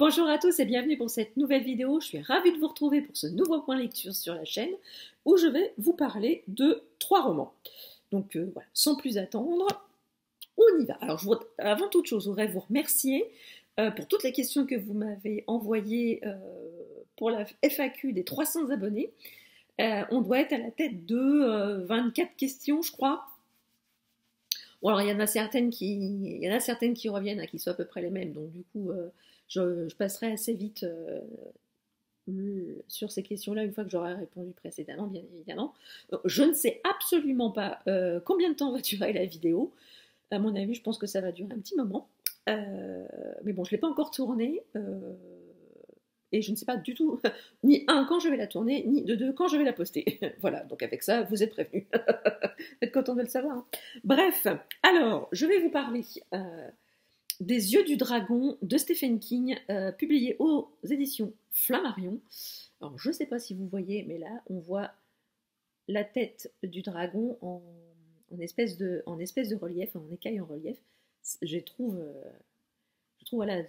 Bonjour à tous et bienvenue pour cette nouvelle vidéo. Je suis ravie de vous retrouver pour ce nouveau point lecture sur la chaîne où je vais vous parler de 3 romans. Donc voilà, sans plus attendre, on y va. Alors avant toute chose, je voudrais vous remercier pour toutes les questions que vous m'avez envoyées pour la FAQ des 300 abonnés. On doit être à la tête de 24 questions, je crois. Bon, alors il y en a certaines qui reviennent, qui sont à peu près les mêmes, donc du coup je passerai assez vite sur ces questions-là une fois que j'aurai répondu précédemment, bien évidemment. Je ne sais absolument pas combien de temps va durer la vidéo. À mon avis, je pense que ça va durer un petit moment. Mais bon, je ne l'ai pas encore tournée. Et je ne sais pas du tout, ni quand je vais la tourner, ni de deux quand je vais la poster. Voilà, donc avec ça, vous êtes prévenus. Vous êtes contents de le savoir. Hein. Bref, alors, je vais vous parler des Yeux du Dragon de Stephen King, publié aux éditions Flammarion. Alors, je ne sais pas si vous voyez, mais là, on voit la tête du dragon en espèce de relief, en écaille en relief. Je trouve voilà,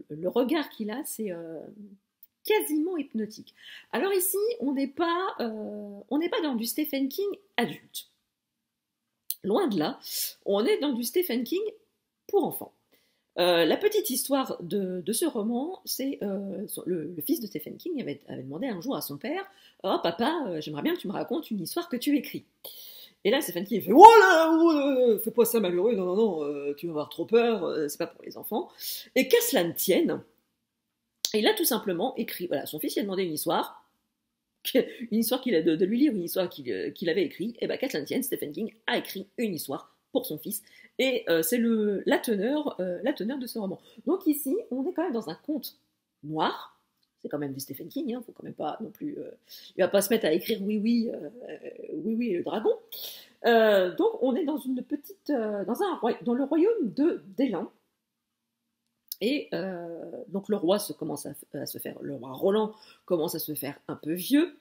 le regard qu'il a, c'est quasiment hypnotique. Alors ici, on n'est pas dans du Stephen King adulte. Loin de là, on est dans du Stephen King pour enfants. La petite histoire de ce roman, c'est le fils de Stephen King avait demandé un jour à son père « Oh papa, j'aimerais bien que tu me racontes une histoire que tu écris. » Et là, Stephen King fait « Oh là, fais pas ça malheureux, non, tu vas avoir trop peur, c'est pas pour les enfants. » Et qu'à cela ne tienne, il a tout simplement écrit, voilà, son fils lui a demandé une histoire qu'il a de lui lire une histoire qu'il avait écrite, et bien qu'à cela ne tienne, Stephen King a écrit une histoire pour son fils, et c'est la teneur de ce roman. Donc ici, on est quand même dans un conte noir, c'est quand même du Stephen King, faut quand même pas non plus, il va pas se mettre à écrire oui oui et le dragon. Donc on est dans une petite, dans le royaume d'Élin. Et donc le roi le roi Roland commence à se faire un peu vieux.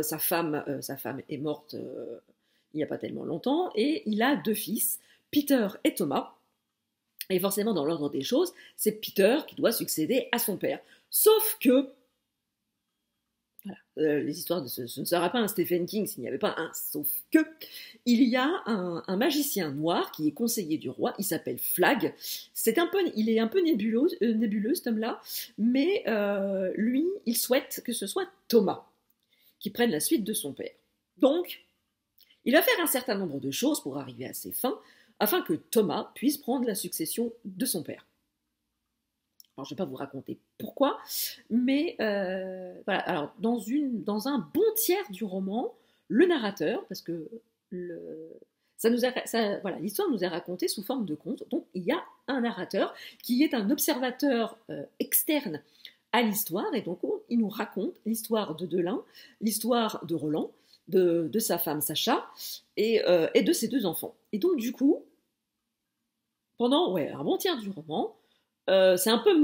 Sa femme est morte il n'y a pas tellement longtemps, et il a 2 fils, Peter et Thomas. Et forcément, dans l'ordre des choses, c'est Peter qui doit succéder à son père. Sauf que, voilà, les histoires ce ne sera pas un Stephen King s'il n'y avait pas un sauf que, il y a un magicien noir qui est conseiller du roi, il s'appelle Flag. Il est un peu nébuleux cet homme-là, mais lui, il souhaite que ce soit Thomas qui prenne la suite de son père. Donc, il va faire un certain nombre de choses pour arriver à ses fins, afin que Thomas puisse prendre la succession de son père. Alors, je ne vais pas vous raconter pourquoi, mais voilà. Alors, dans un bon tiers du roman, le narrateur, parce que l'histoire nous est racontée sous forme de conte, donc il y a un narrateur qui est un observateur externe à l'histoire, et donc il nous raconte l'histoire de Delin, l'histoire de Roland, de sa femme Sacha, et de ses 2 enfants. Et donc du coup, pendant un bon tiers du roman, c'est un peu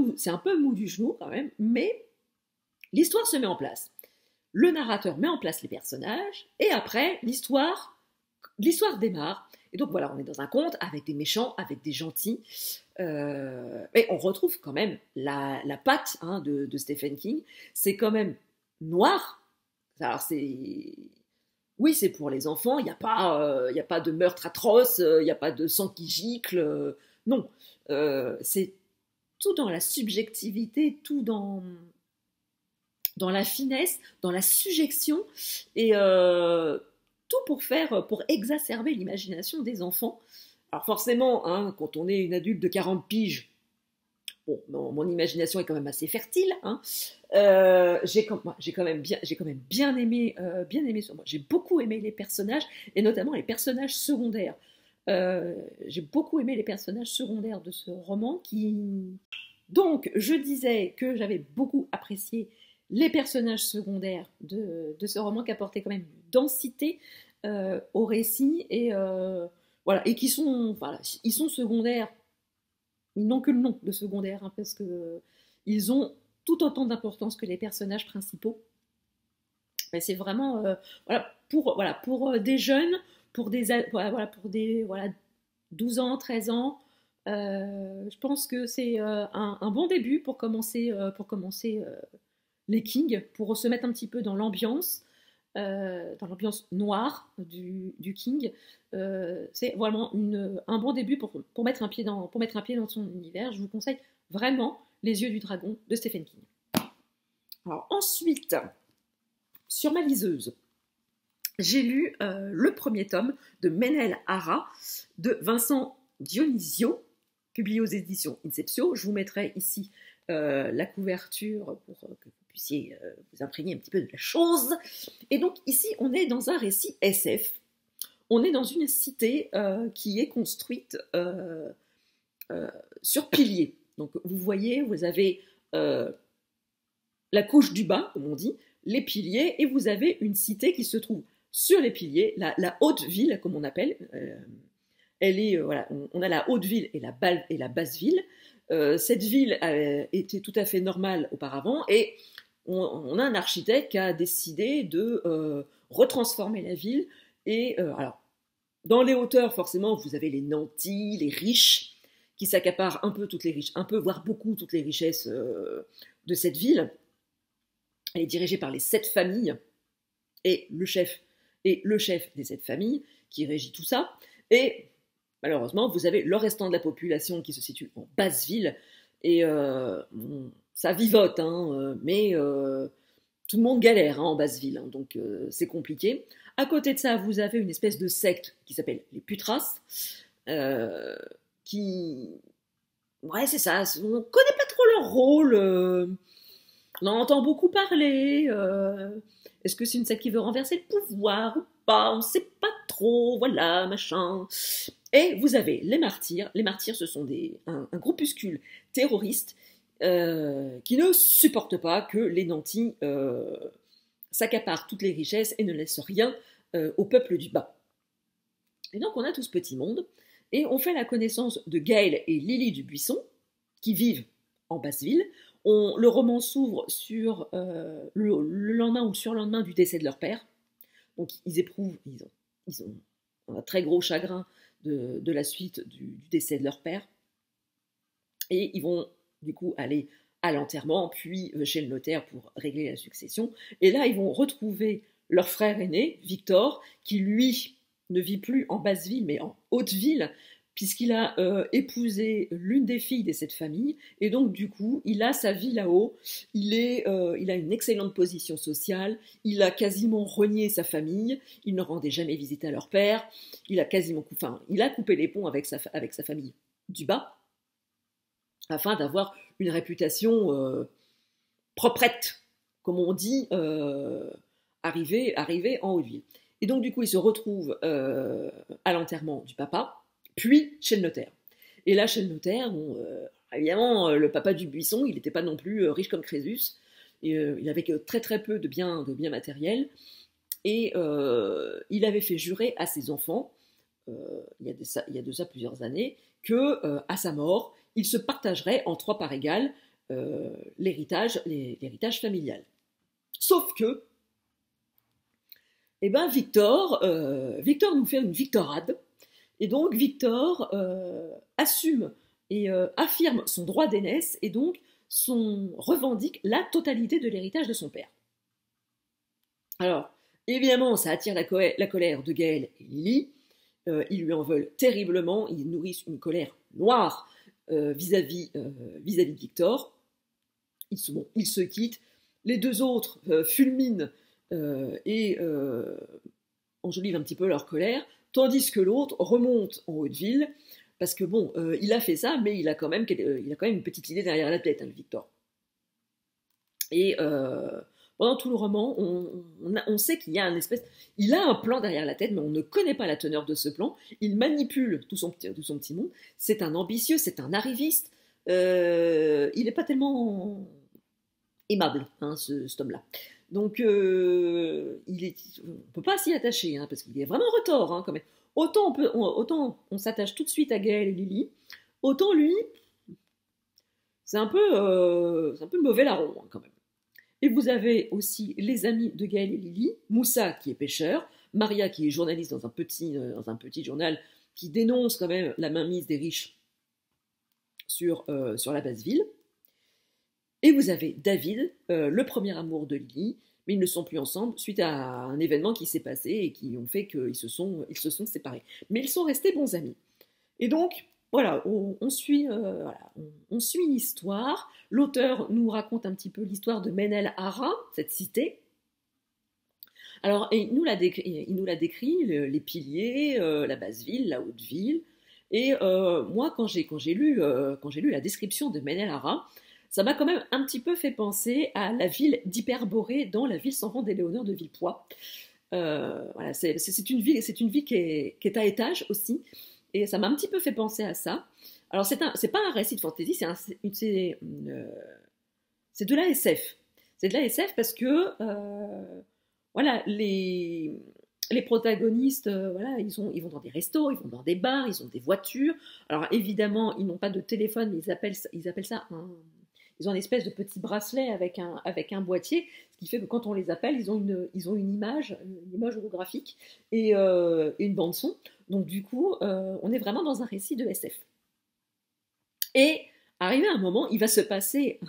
mou du genou quand même, mais l'histoire se met en place. Le narrateur met en place les personnages, et après, l'histoire démarre. Et donc voilà, on est dans un conte avec des méchants, avec des gentils, et on retrouve quand même la patte de Stephen King. C'est quand même noir. Alors oui, c'est pour les enfants, il n'y a pas de meurtre atroce, il n'y a pas de sang qui gicle, non. C'est tout dans la subjectivité, tout dans la finesse, dans la sujéction, et tout pour exacerber l'imagination des enfants. Alors forcément, quand on est une adulte de 40 piges, bon, mon imagination est quand même assez fertile. J'ai quand même bien aimé sur moi. J'ai beaucoup aimé les personnages, et notamment les personnages secondaires. J'ai beaucoup aimé les personnages secondaires de ce roman. Donc, je disais que j'avais beaucoup apprécié les personnages secondaires de ce roman, qui apportaient quand même une densité au récit, et voilà, et ils sont secondaires. Ils n'ont que le nom de secondaire, parce que ils ont tout autant d'importance que les personnages principaux. Mais c'est vraiment pour des jeunes, pour des 12 ans, 13 ans, Je pense que c'est un bon début pour commencer les Kings, pour se mettre un petit peu dans l'ambiance noire du King. C'est vraiment un bon début pour pour mettre un pied dans son univers. Je vous conseille vraiment Les Yeux du Dragon de Stephen King. Alors ensuite, sur ma liseuse, j'ai lu le premier tome de Menel Hara de Vincent Dionisio, publié aux éditions Inceptio. Je vous mettrai ici la couverture pour que vous puissiez vous imprégner un petit peu de la chose. Et donc ici, on est dans un récit SF. On est dans une cité qui est construite sur piliers. Donc vous voyez, vous avez la couche du bas, comme on dit, les piliers, et vous avez une cité qui se trouve sur les piliers, la haute ville, comme on appelle. Elle est, voilà, on a la haute ville et la basse ville. Cette ville était tout à fait normale auparavant, et on a un architecte qui a décidé de retransformer la ville. Et alors, dans les hauteurs, forcément, vous avez les nantis, les riches, qui s'accaparent un peu toutes les riches, un peu, voire beaucoup, toutes les richesses de cette ville. Elle est dirigée par les 7 familles et le chef des 7 familles qui régit tout ça. Et malheureusement, vous avez le restant de la population qui se situe en basse ville. Et ça vivote, hein, mais tout le monde galère en basse ville, hein, donc c'est compliqué. À côté de ça, vous avez une espèce de secte qui s'appelle les Putras, qui... Ouais, c'est ça, on ne connaît pas trop leur rôle. On en entend beaucoup parler. Est-ce que c'est une secte qui veut renverser le pouvoir ou pas? On ne sait pas trop, voilà, machin. Et vous avez les martyrs. Les martyrs, ce sont un groupuscule terroriste qui ne supporte pas que les nantis s'accaparent toutes les richesses et ne laissent rien au peuple du bas. Et donc on a tout ce petit monde, et on fait la connaissance de Gaël et Lily du Buisson, qui vivent en Basse-Ville. Le roman s'ouvre sur le lendemain ou le surlendemain du décès de leur père. Donc ils ont un très gros chagrin de la suite du décès de leur père. Et ils vont du coup aller à l'enterrement, puis chez le notaire pour régler la succession. Et là, ils vont retrouver leur frère aîné, Victor, qui lui ne vit plus en basse ville, mais en haute ville, puisqu'il a épousé l'une des filles de cette famille, et donc du coup, il a sa vie là-haut, il a une excellente position sociale, il a quasiment renié sa famille, il ne rendait jamais visite à leur père, il a coupé les ponts avec sa famille du bas, afin d'avoir une réputation proprette, comme on dit, arrivé en haute ville. Et donc, du coup, il se retrouve à l'enterrement du papa, puis chez le notaire. Et là, chez le notaire, évidemment, le papa du Buisson, il n'était pas non plus riche comme Crésus. Et, il avait que très très peu de biens matériels. Et il avait fait jurer à ses enfants, il y a de ça plusieurs années, que à sa mort, il se partagerait en 3 parts égales l'héritage familial. Sauf que Victor nous fait une victorade, et donc Victor assume et affirme son droit d'aînesse, et donc revendique la totalité de l'héritage de son père. Alors, évidemment, ça attire la colère de Gaël et Lily. Ils lui en veulent terriblement, ils nourrissent une colère noire vis-à-vis de Victor. Ils se quittent. Les 2 autres fulminent et enjolivent un petit peu leur colère, tandis que l'autre remonte en Haute-Ville, parce que bon, il a fait ça, mais il a quand même une petite idée derrière la tête, hein, le Victor. Et pendant tout le roman, on sait qu'il y a il a un plan derrière la tête, mais on ne connaît pas la teneur de ce plan. Il manipule tout son petit monde. C'est un ambitieux, c'est un arriviste. Il n'est pas tellement aimable, hein, cet homme-là. Donc, on ne peut pas s'y attacher, hein, parce qu'il est vraiment retors, hein, quand même. Autant on s'attache tout de suite à Gaël et Lily, autant lui, c'est un peu le mauvais larron, hein, quand même. Et vous avez aussi les amis de Gaël et Lily, Moussa qui est pêcheur, Maria qui est journaliste dans un petit journal qui dénonce quand même la mainmise des riches sur la base ville. Et vous avez David, le premier amour de Lily, mais ils ne sont plus ensemble suite à un événement qui s'est passé et qui ont fait qu'ils se sont séparés. Mais ils sont restés bons amis. Et donc, voilà, on suit l'histoire. L'auteur nous raconte un petit peu l'histoire de Menel-Hara, cette cité. Alors, et il nous la décrit les piliers, la basse ville, la haute ville. Et moi, quand j'ai lu la description de Menel-Hara, ça m'a quand même un petit peu fait penser à la ville d'Hyperborée dans La ville sans rang d'Éléonore de Villepoix. Voilà, c'est une ville qui est à étage aussi, et ça m'a un petit peu fait penser à ça. Alors c'est pas un récit de fantasy, c'est de la SF. C'est de la SF parce que voilà, les protagonistes, voilà, ils vont dans des restos, ils vont dans des bars, ils ont des voitures. Alors évidemment, ils n'ont pas de téléphone, mais ils appellent ça ils ont une espèce de petit bracelet avec un boîtier, ce qui fait que quand on les appelle, ils ont une image holographique et une bande son. Donc du coup, on est vraiment dans un récit de SF. Et arrivé à un moment, il va se passer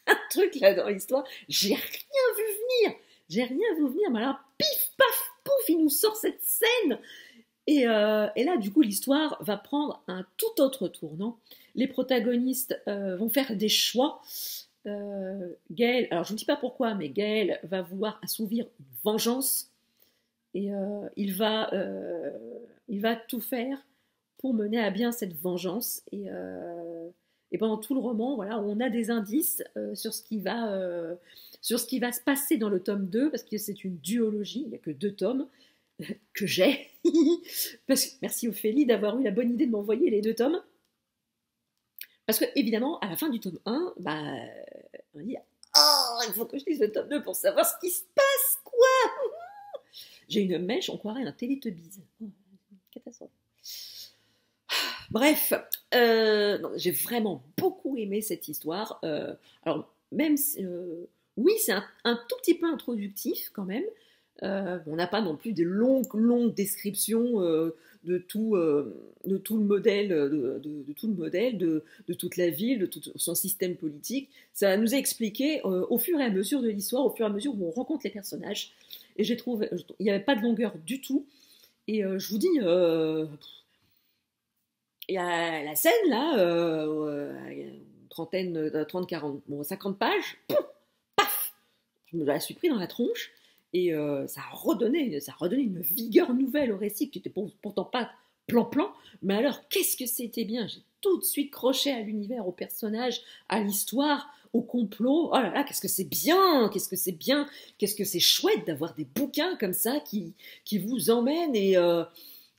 un truc là dans l'histoire. J'ai rien vu venir, mais alors pif paf pouf, il nous sort cette scène. Et là, du coup, l'histoire va prendre un tout autre tournant. Les protagonistes vont faire des choix. Gaël, alors je ne dis pas pourquoi, mais Gaël va vouloir assouvir une vengeance. Et il va tout faire pour mener à bien cette vengeance. Et pendant tout le roman, voilà, on a des indices sur ce qui va se passer dans le tome 2, parce que c'est une duologie, il n'y a que 2 tomes que j'ai. Merci Ophélie d'avoir eu la bonne idée de m'envoyer les 2 tomes. Parce que, évidemment, à la fin du tome 1, on dit « Oh, il faut que je lise le tome 2 pour savoir ce qui se passe, quoi !» J'ai une mèche, on croirait un Télétubbies. Catastrophe. Bref, j'ai vraiment beaucoup aimé cette histoire. Alors, même si, oui, c'est un tout petit peu introductif quand même. On n'a pas non plus des longues descriptions de tout le modèle, de toute la ville, de tout son système politique. Ça nous a expliqué au fur et à mesure de l'histoire, au fur et à mesure où on rencontre les personnages. Et j'ai trouvé, il n'y avait pas de longueur du tout. Et je vous dis, il y a la scène là, une trentaine, 30-40, 50 pages, paf, je me la suis pris dans la tronche. Et ça a redonné une vigueur nouvelle au récit qui n'était pourtant pas plan-plan, mais alors qu'est-ce que c'était bien, j'ai tout de suite croché à l'univers, aux personnages, à l'histoire, au complot. Oh là là, qu'est-ce que c'est bien, qu'est-ce que c'est chouette d'avoir des bouquins comme ça qui vous emmènent. Et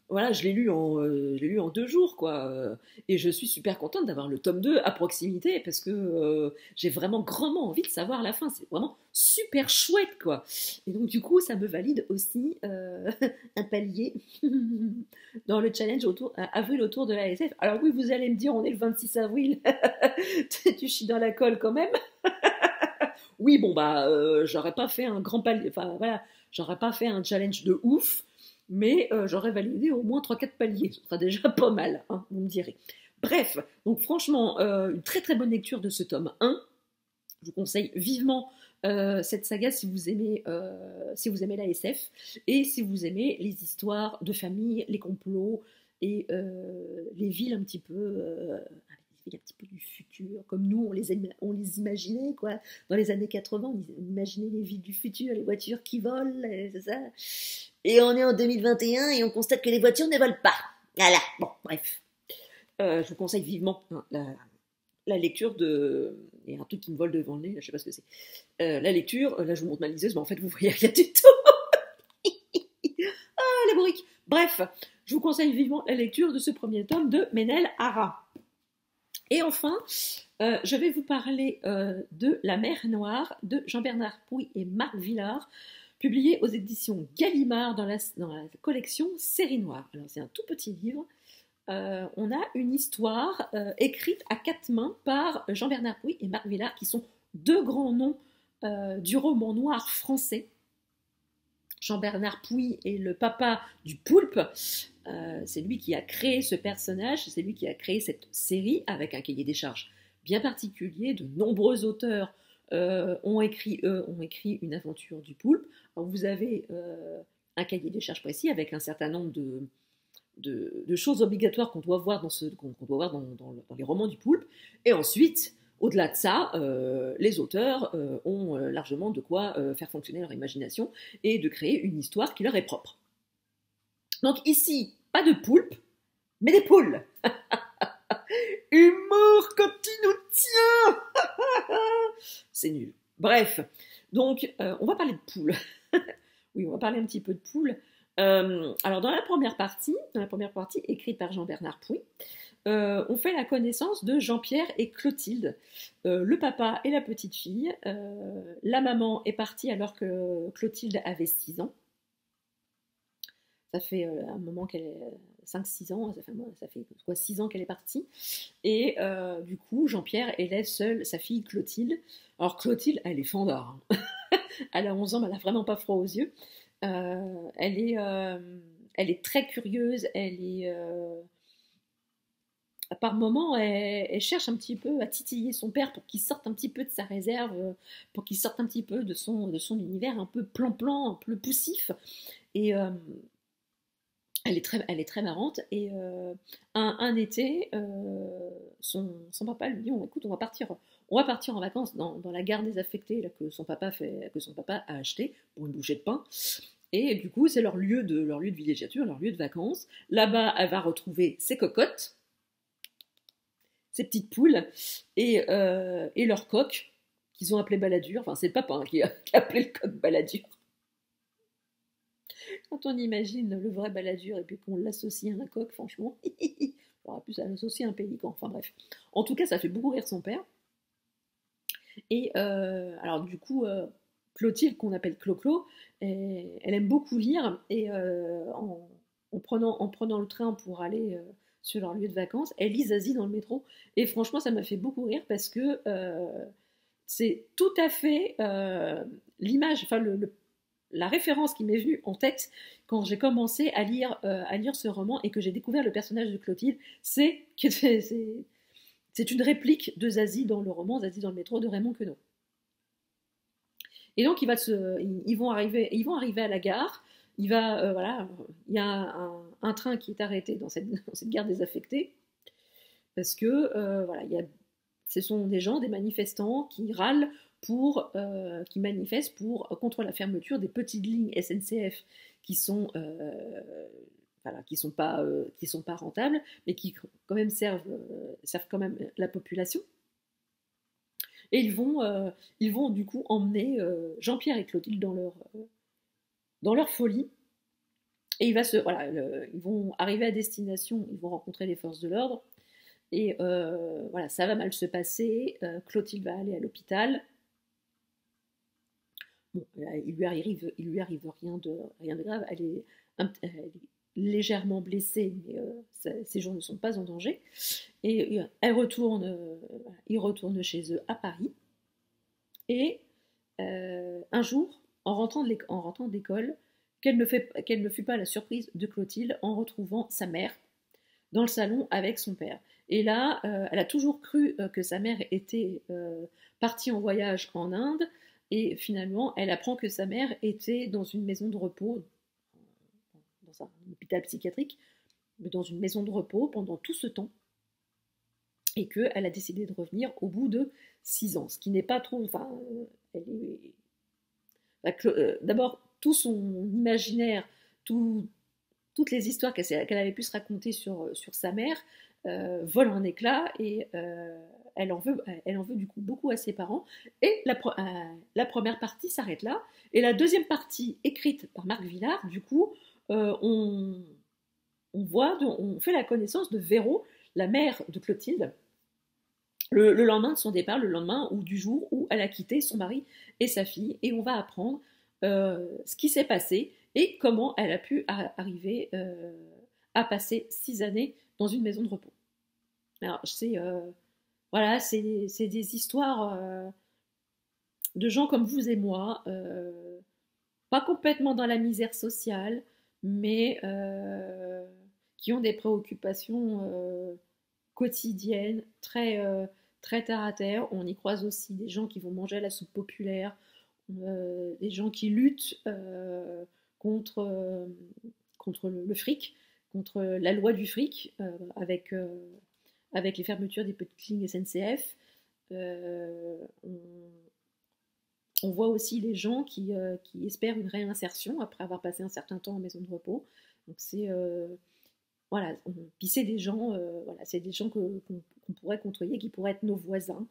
voilà, je l'ai lu en 2 jours, quoi. Et je suis super contente d'avoir le tome 2 à proximité parce que j'ai vraiment grandement envie de savoir la fin. C'est vraiment super chouette, quoi. Et donc, du coup, ça me valide aussi un palier dans le challenge avril autour de la SF. Alors oui, vous allez me dire, on est le 26 avril. Tu chies dans la colle quand même. Oui, bon, j'aurais pas fait un grand palier. Enfin, voilà, j'aurais pas fait un challenge de ouf. Mais j'aurais validé au moins 3-4 paliers, ce sera déjà pas mal, hein, vous me direz. Bref, donc franchement, une très très bonne lecture de ce tome 1. Je vous conseille vivement cette saga si vous aimez la SF, et si vous aimez les histoires de famille, les complots, et les villes un petit peu du futur, comme nous on les imaginait, quoi. Dans les années 80, on imaginait les villes du futur, les voitures qui volent, c'est ça. Et on est en 2021 et on constate que les voitures ne volent pas. Voilà, bon, bref. Je vous conseille vivement la lecture de... Il y a un truc qui me vole devant le nez, là, je sais pas ce que c'est. La lecture, là je vous montre ma liseuse, mais en fait vous voyez rien du tout. Ah, la bourrique. Bref, je vous conseille vivement la lecture de ce premier tome de Menel-Hara. Et enfin, je vais vous parler de La mer noire de Jean-Bernard Pouy et Marc Villard, publié aux éditions Gallimard dans la collection Série Noire. Alors c'est un tout petit livre. On a une histoire écrite à 4 mains par Jean-Bernard Pouy et Marc Villard, qui sont 2 grands noms du roman noir français. Jean-Bernard Pouy est le papa du Poulpe, C'est lui qui a créé ce personnage, c'est lui qui a créé cette série avec un cahier des charges bien particulier. De nombreux auteurs ont écrit une aventure du poulpe. Alors, vous avez un cahier des charges précis avec un certain nombre de choses obligatoires qu'on doit voir dans les romans du poulpe. Et ensuite, au-delà de ça, les auteurs ont largement de quoi faire fonctionner leur imagination et de créer une histoire qui leur est propre. Donc ici, pas de poulpe, mais des poules. Humour quand il nous tient. C'est nul. Bref, donc on va parler de poules. Oui, on va parler un petit peu de poules. Alors dans la première partie écrite par Jean-Bernard Pouy, on fait la connaissance de Jean-Pierre et Clotilde, le papa et la petite fille. La maman est partie alors que Clotilde avait 6 ans. Ça fait un moment qu'elle est 5-6 ans, ça fait quoi, 6 ans qu'elle est partie. Et du coup, Jean-Pierre élève seul sa fille Clotilde. Alors Clotilde, elle est fandard. Hein. Elle a 11 ans, mais elle n'a vraiment pas froid aux yeux. Elle est très curieuse, par moments, elle cherche un petit peu à titiller son père pour qu'il sorte un petit peu de sa réserve, pour qu'il sorte un petit peu de son univers un peu plan-plan, un peu poussif. Et elle est très marrante. Et un été, son papa lui dit écoute, on va partir en vacances dans la gare désaffectée là, que son papa a acheté pour une bouchée de pain. Et du coup, c'est leur lieu de villégiature, leur lieu de vacances. Là-bas, elle va retrouver ses cocottes, ses petites poules, et leur coq, qu'ils ont appelé Balladur. Enfin, c'est le papa qui a appelé le coq Balladur. Quand on imagine le vrai Balladur et puis qu'on l'associe à un coq, franchement, on aurait pu l'associer à un pélican. Enfin bref. En tout cas, ça fait beaucoup rire son père. Et alors du coup, Clotilde, qu'on appelle Clo-Clo, elle aime beaucoup lire. Et en prenant le train pour aller sur leur lieu de vacances, elle lit Zazie dans le métro. Et franchement, ça m'a fait beaucoup rire parce que c'est tout à fait l'image, enfin la référence qui m'est venue en tête quand j'ai commencé à lire ce roman et que j'ai découvert le personnage de Clotilde, c'est une réplique de Zazie dans le roman Zazie dans le métro de Raymond Queneau. Et donc ils vont arriver à la gare. Il y a un train qui est arrêté dans cette gare désaffectée parce que ce sont des gens, des manifestants qui râlent qui manifestent contre la fermeture des petites lignes SNCF qui sont pas rentables, mais qui quand même servent quand même la population. Et ils vont du coup emmener Jean-Pierre et Clotilde dans leur folie. Et ils vont arriver à destination, ils vont rencontrer les forces de l'ordre. Et ça va mal se passer. Clotilde va aller à l'hôpital. Bon, il lui arrive rien de grave. Elle est légèrement blessée, mais ses jours ne sont pas en danger. Et ils retournent chez eux à Paris. Et un jour, en rentrant d'école, quelle ne fut pas la surprise de Clotilde en retrouvant sa mère dans le salon avec son père. Et là, elle a toujours cru que sa mère était partie en voyage en Inde. Et finalement, elle apprend que sa mère était dans une maison de repos, dans un hôpital psychiatrique, mais dans une maison de repos pendant tout ce temps. Et qu'elle a décidé de revenir au bout de 6 ans. Ce qui n'est pas trop... D'abord, tout son imaginaire, toutes les histoires qu'elle avait pu se raconter sur sa mère volent en éclats et elle en veut du coup beaucoup à ses parents. Et la première partie s'arrête là. Et la deuxième partie, écrite par Marc Villard, du coup, on fait la connaissance de Véro, la mère de Clotilde, le lendemain de son départ, le lendemain ou du jour où elle a quitté son mari et sa fille. Et on va apprendre ce qui s'est passé et comment elle a pu arriver à passer 6 années dans une maison de repos. Alors, c'est des histoires de gens comme vous et moi, pas complètement dans la misère sociale, mais qui ont des préoccupations quotidiennes, très terre à terre. On y croise aussi des gens qui vont manger à la soupe populaire, des gens qui luttent contre, contre le fric, contre la loi du fric, avec les fermetures des petites lignes SNCF. On voit aussi les gens qui espèrent une réinsertion après avoir passé un certain temps en maison de repos. Donc voilà, puis c'est des gens, voilà, c'est des gens qu'on pourrait côtoyer, qui pourraient être nos voisins.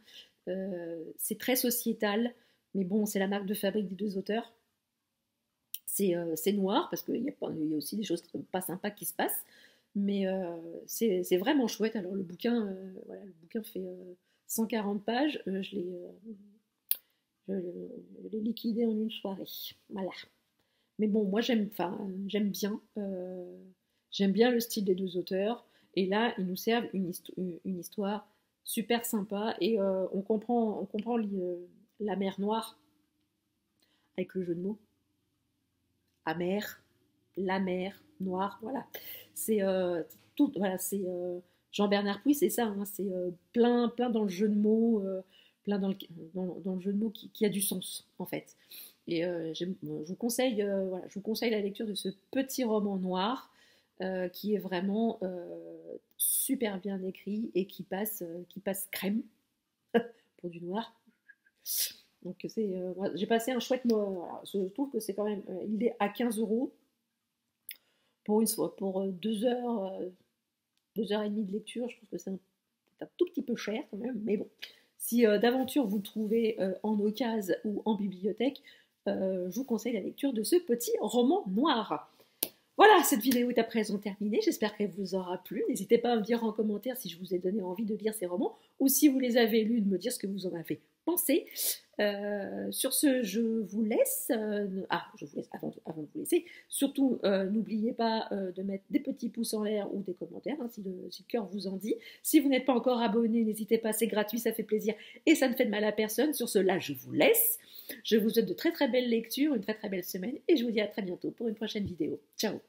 C'est très sociétal, mais bon, c'est la marque de fabrique des deux auteurs. C'est noir, parce qu'il y a aussi des choses pas sympas qui se passent, mais c'est vraiment chouette. Alors le bouquin fait 140 pages, je l'ai liquidé en une soirée. Voilà. Mais bon, moi j'aime bien. J'aime bien le style des deux auteurs. Et là, ils nous servent une histoire super sympa. Et on comprend la mer Noire avec le jeu de mots. Amère, la mer Noire, voilà. C'est tout, voilà, c'est Jean-Bernard Puy, c'est ça. Hein, c'est plein dans le jeu de mots, plein dans le jeu de mots qui a du sens en fait. Et je vous conseille la lecture de ce petit roman noir qui est vraiment super bien écrit et qui passe crème pour du noir. Donc j'ai passé un chouette mois. Voilà, je trouve que c'est quand même, il est à 15 € pour 2 heures, 2 heures et demie de lecture. Je trouve que c'est un tout petit peu cher quand même, mais bon. Si d'aventure vous le trouvez en occasion ou en bibliothèque, je vous conseille la lecture de ce petit roman noir. Voilà, cette vidéo est à présent terminée. J'espère qu'elle vous aura plu. N'hésitez pas à me dire en commentaire si je vous ai donné envie de lire ces romans ou si vous les avez lus, de me dire ce que vous en avez pensé. Sur ce, je vous laisse. Je vous laisse avant de vous laisser. Surtout, n'oubliez pas de mettre des petits pouces en l'air ou des commentaires hein, si le cœur vous en dit. Si vous n'êtes pas encore abonné, n'hésitez pas, c'est gratuit, ça fait plaisir et ça ne fait de mal à personne. Sur ce, là, je vous laisse. Je vous souhaite de très très belles lectures, une très très belle semaine et je vous dis à très bientôt pour une prochaine vidéo. Ciao!